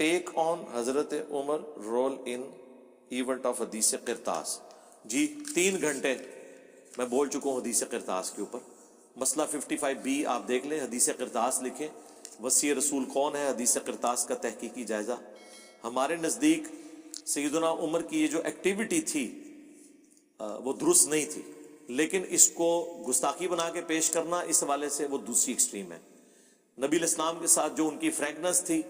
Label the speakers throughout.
Speaker 1: ٹیک آن حضرت عمر role in event of حدیث قرطاس. جی 3 گھنٹے میں بول چکا ہوں حدیث قرطاس کے اوپر. مسئلہ 55B آپ دیکھ لیں, حدیث قرطاس لکھیں, وصی رسول کون ہے, حدیث قرطاس کا تحقیقی جائزہ. ہمارے نزدیک سیدنا عمر کی یہ جو ایکٹیویٹی تھی وہ درست نہیں تھی, لیکن اس کو گستاخی بنا کے پیش کرنا اس حوالے سے وہ دوسری ایکسٹریم ہے. نبی الاسلام کے ساتھ جو ان کی فرینکنس تھی,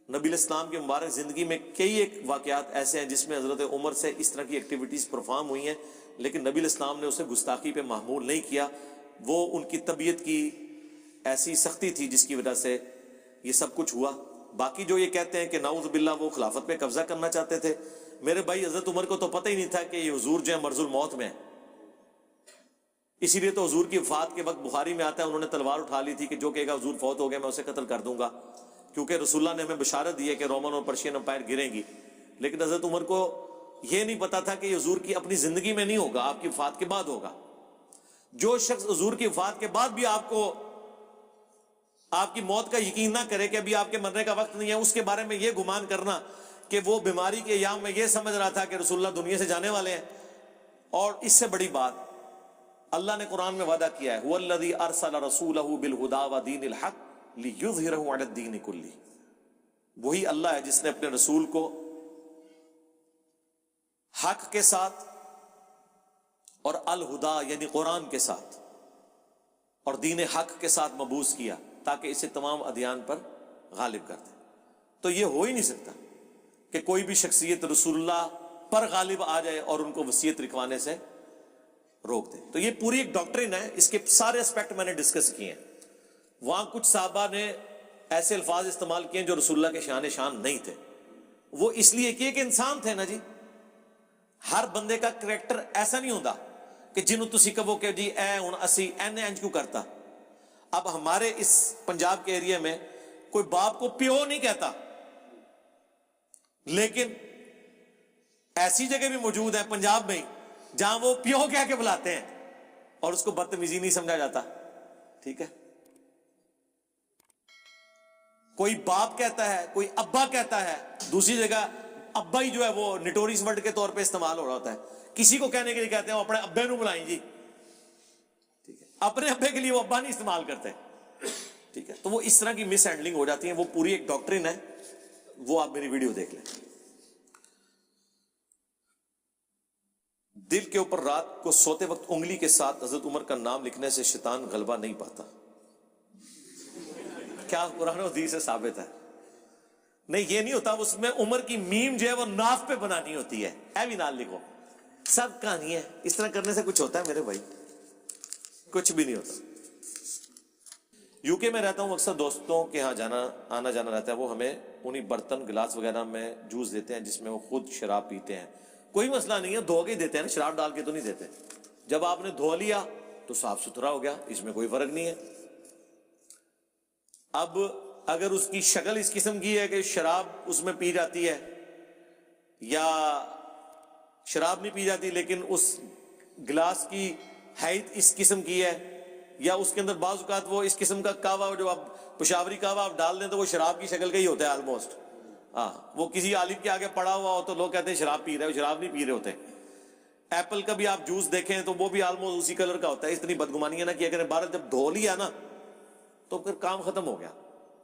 Speaker 1: نبی الاسلام کے مبارک زندگی میں کئی ایک واقعات ایسے ہیں جس میں حضرت عمر سے اس طرح کی ایکٹیویٹیز پرفارم ہوئی ہیں, لیکن نبی الاسلام نے اسے گستاخی پہ محمول نہیں کیا. وہ ان کی طبیعت کی ایسی سختی تھی جس کی وجہ سے یہ سب کچھ ہوا. باقی جو یہ کہتے ہیں کہ نعوذ باللہ وہ خلافت پہ قبضہ کرنا چاہتے تھے, میرے بھائی حضرت عمر کو تو پتہ ہی نہیں تھا کہ یہ حضور جو ہے مرض الموت میں ہے. اسی لیے تو حضور کی وفات کے وقت بخاری میں آتا ہے انہوں نے تلوار اٹھا لی تھی کہ جو کہے گا حضور فوت ہو گیا میں اسے قتل کر دوں گا, کیونکہ رسول اللہ نے ہمیں بشارت دی ہے کہ رومن اور پرشین امپائر گریں گی. لیکن حضرت عمر کو یہ نہیں پتا تھا کہ یہ حضور کی اپنی زندگی میں نہیں ہوگا, آپ کی وفات کے بعد ہوگا. جو شخص حضور کی وفات کے بعد بھی آپ کو آپ کی موت کا یقین نہ کرے کہ ابھی آپ کے مرنے کا وقت نہیں ہے, اس کے بارے میں یہ گمان کرنا کہ وہ بیماری کے ایام میں یہ سمجھ رہا تھا کہ رسول اللہ دنیا سے جانے والے ہیں. اور اس سے بڑی بات اللہ نے قرآن میں وعدہ کیا ہے, هو الذی ارسل رسولہ بالہدی ودین الحق لیظہرہ علی الدین کلہ. وہی اللہ ہے جس نے اپنے رسول کو حق کے ساتھ اور الہدی یعنی قرآن کے ساتھ اور دین حق کے ساتھ مبعوث کیا تاکہ اسے تمام ادیان پر غالب کر دے. تو یہ ہو ہی نہیں سکتا کہ کوئی بھی شخصیت رسول اللہ پر غالب آ جائے اور ان کو وصیت لکھوانے سے روک دے. تو یہ پوری ایک ڈاکٹرن ہے, اس کے سارے اسپیکٹ میں نے ڈسکس کیے ہیں. وہاں کچھ صحابہ نے ایسے الفاظ استعمال کیے جو رسول اللہ کے شان نہیں تھے. وہ اس لیے کیے کہ انسان تھے نا جی, ہر بندے کا کریکٹر ایسا نہیں ہوتا کہ جنہوں تسی کہو کہ جی اے ہن اسی اینے انج کیوں کرتا. اب ہمارے اس پنجاب کے ایریا میں کوئی باپ کو پیو نہیں کہتا, لیکن ایسی جگہ بھی موجود ہے پنجاب میں جہاں وہ پیو کہہ کے بلاتے ہیں اور اس کو بدتمیزی نہیں سمجھا جاتا. ٹھیک ہے, کوئی باپ کہتا ہے, کوئی ابا کہتا ہے. دوسری جگہ ابا ہی جو ہے وہ نٹوریس ورڈ کے طور پہ استعمال ہو رہا ہوتا ہے. کسی کو کہنے کے لیے کہتے ہیں وہ اپنے ابے نو بلائیں جی, ٹھیک ہے, اپنے ابے کے لیے وہ ابا نہیں استعمال کرتے. ٹھیک ہے, تو وہ اس طرح کی مس ہینڈلنگ ہو جاتی ہے. وہ پوری ایک ڈاکٹرن ہے, وہ آپ میری ویڈیو دیکھ لیں. دل کے اوپر رات کو سوتے وقت انگلی کے ساتھ حضرت عمر کا نام لکھنے سے شیطان غلبہ نہیں پاتا. کیا قرآن و حدیث سے ثابت ہے؟ نہیں, یہ نہیں ہوتا. اس میں عمر کی میم جو ہے وہ ناف پہ بنانی ہوتی ہے, اے بھی نال لکھو. سب کہانی ہے, اس طرح کرنے سے کچھ ہوتا ہے میرے بھائی؟ کچھ بھی نہیں ہوتا. UK میں رہتا ہوں, اکثر دوستوں کے ہاں آنا جانا رہتا ہے. وہ ہمیں انہی برتن گلاس وغیرہ میں جوس دیتے ہیں جس میں وہ خود شراب پیتے ہیں. کوئی مسئلہ نہیں ہے, دھو کے دیتے ہیں نا, شراب ڈال کے تو نہیں دیتے. جب آپ نے دھو لیا تو صاف ستھرا ہو گیا, اس میں کوئی فرق نہیں ہے. اب اگر اس کی شکل اس قسم کی ہے کہ شراب اس میں پی جاتی ہے, یا شراب نہیں پی جاتی لیکن اس گلاس کی حیت اس قسم کی ہے, یا اس کے اندر بعض اوقات وہ اس قسم کا کہوا جو آپ پشاوری کہوا آپ ڈال دیں تو وہ شراب کی شکل کا ہی ہوتا ہے آلموسٹ. ہاں, وہ کسی عالم کے آگے پڑا ہوا ہو تو لوگ کہتے ہیں شراب پی رہے ہو, شراب نہیں پی رہے ہوتے. ایپل کا بھی آپ جوس دیکھیں تو وہ بھی آلموسٹ اسی کلر کا ہوتا ہے. اتنی بدگمانی ہے نا کہ اگر بھارت جب دھو لیا نا تو پھر کام ختم ہو گیا.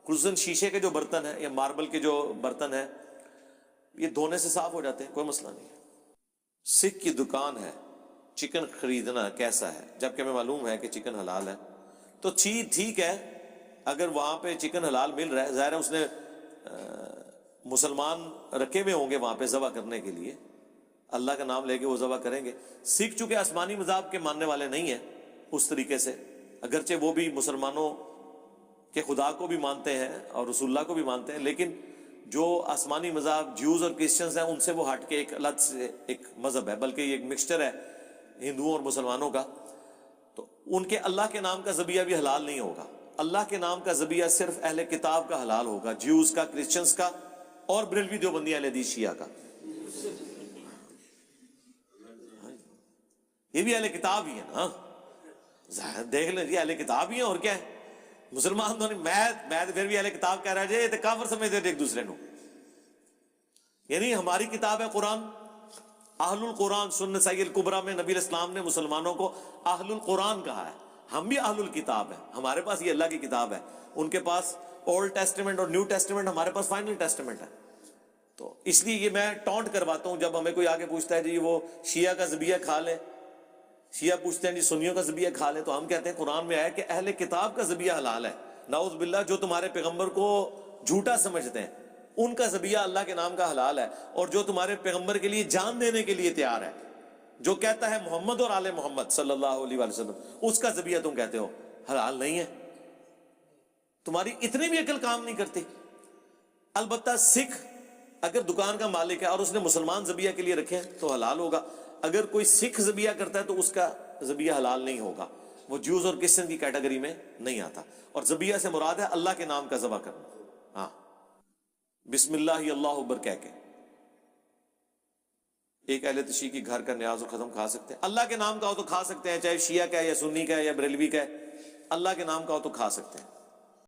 Speaker 1: خصوصاً شیشے کے جو برتن ہیں یا ماربل کے جو برتن ہیں یہ دھونے سے صاف ہو جاتے ہیں, کوئی مسئلہ نہیں ہے. سکھ کی دکان ہے, چکن خریدنا کیسا ہے؟ جبکہ ہمیں معلوم ہے کہ چکن حلال ہے تو ٹھیک ہے. اگر وہاں پہ چکن حلال مل رہا ہے, ظاہر ہے اس نے مسلمان رکھے ہوئے ہوں گے وہاں پہ ذبح کرنے کے لیے, اللہ کا نام لے کے وہ ذبح کریں گے. سکھ چونکہ آسمانی مذہب کے ماننے والے نہیں ہیں اس طریقے سے, اگرچہ وہ بھی مسلمانوں کے خدا کو بھی مانتے ہیں اور رسول اللہ کو بھی مانتے ہیں, لیکن جو آسمانی مذہب جیوز اور کرسچنز ہیں ان سے وہ ہٹ کے ایک الگ سے ایک مذہب ہے, بلکہ یہ ایک مکسچر ہے ہندوؤں اور مسلمانوں کا. تو ان کے اللہ کے نام کا ذبیحہ بھی حلال نہیں ہوگا. اللہ کے نام کا ذبیحہ صرف اہل کتاب کا حلال ہوگا, جیوز کا, کرسچنز کا اور بریلوی دیوبندی اہل حدیث شیعہ کا. یہ بھی اہل کتاب ہی ہے نا, دیکھ لیں جی اہل کتاب ہی ہیں اور کیا ہے. مسلمان تو نہیں، میں پھر بھی اہل کتاب کہہ رہا جی کافر سمجھتے تھے ایک دوسرے کو. یعنی ہماری کتاب ہے قرآن. اہل القرآن سنن سعی الکبریٰ میں نبی اسلام نے مسلمانوں کو اہل القرآن کہا ہے. ہم بھی اہل الکتاب ہیں، ہمارے پاس یہ اللہ کی کتاب ہے، ان کے پاس اولڈ ٹیسٹمنٹ اور نیو ٹیسٹمنٹ، ہمارے پاس فائنل ٹیسٹمنٹ ہے. تو اس لیے یہ میں ٹونٹ کرواتا ہوں جب ہمیں کوئی آگے پوچھتا ہے جی وہ شیعہ کا ذبیحہ کھا لیں، شیعہ پوچھتے ہیں جی سنیوں کا ذبیحہ کھا لیں، تو ہم کہتے ہیں قرآن میں آیا کہ اہل کتاب کا ذبیحہ حلال ہے. نعوذ باللہ، جو تمہارے پیغمبر کو جھوٹا سمجھتے ہیں ان کا ذبیحہ اللہ کے نام کا حلال ہے، اور جو تمہارے پیغمبر کے لیے جان دینے کے لیے تیار ہے، جو کہتا ہے محمد اور آل محمد صلی اللہ علیہ وسلم، اس کا ذبیحہ تم کہتے ہو حلال نہیں ہے. تمہاری اتنی بھی عقل کام نہیں کرتی. البتہ سکھ اگر دکان کا مالک ہے اور اس نے مسلمان ذبیحہ کے لیے رکھے ہیں تو حلال ہوگا. اگر کوئی سکھ ذبیحہ کرتا ہے تو اس کا ذبیحہ حلال نہیں ہوگا، وہ جوز اور کرسچن کی کیٹیگری میں نہیں آتا. اور ذبیحہ سے مراد ہے اللہ کے نام کا ذبح کرنا. ہاں، بسم اللہ اللہ اکبر کہہ کے ایک اہل تشیع کی گھر کا نیاز و ختم کھا سکتے ہیں. اللہ کے نام کا ہو تو کھا سکتے ہیں، چاہے شیعہ کا ہے یا سنی کا ہے یا بریلوی کا ہے، اللہ کے نام کا ہو تو کھا سکتے ہیں.